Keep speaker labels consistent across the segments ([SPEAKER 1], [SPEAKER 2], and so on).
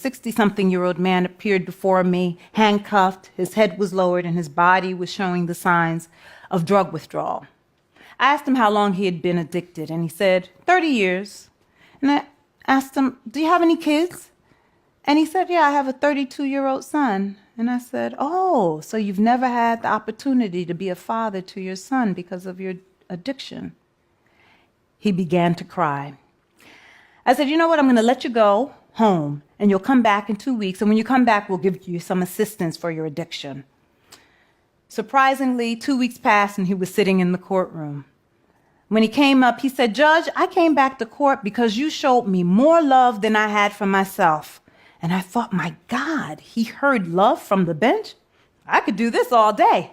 [SPEAKER 1] 60-something-year-old man appeared before me, handcuffed, his head was lowered, and his body was showing the signs of drug withdrawal. I asked him how long he had been addicted, and he said, 30 years. And I asked him, do you have any kids? And he said, yeah, I have a 32-year-old son. And I said, oh, so you've never had the opportunity to be a father to your son because of your addiction. He began to cry. I said, you know what, I'm going to let you go home, and you'll come back in 2 weeks, and when you come back, we'll give you some assistance for your addiction. Surprisingly, 2 weeks passed, and he was sitting in the courtroom. When he came up, he said, Judge, I came back to court because you showed me more love than I had for myself. And I thought, my God, he heard love from the bench? I could do this all day.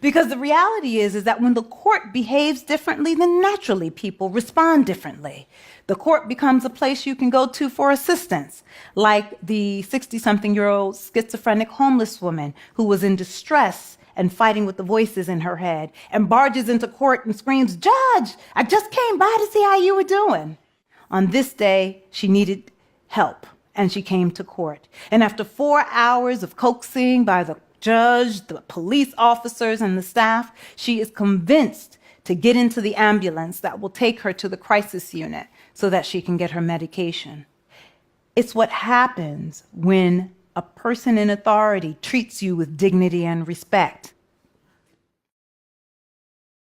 [SPEAKER 1] Because the reality is that when the court behaves differently, then naturally people respond differently. The court becomes a place you can go to for assistance, like the 60-something-year-old schizophrenic homeless woman who was in distress and fighting with the voices in her head and barges into court and screams, Judge, I just came by to see how you were doing. On this day, she needed help, and she came to court. And after 4 hours of coaxing by the judge, the police officers, and the staff, she is convinced to get into the ambulance that will take her to the crisis unit so that she can get her medication. It's what happens when a person in authority treats you with dignity and respect.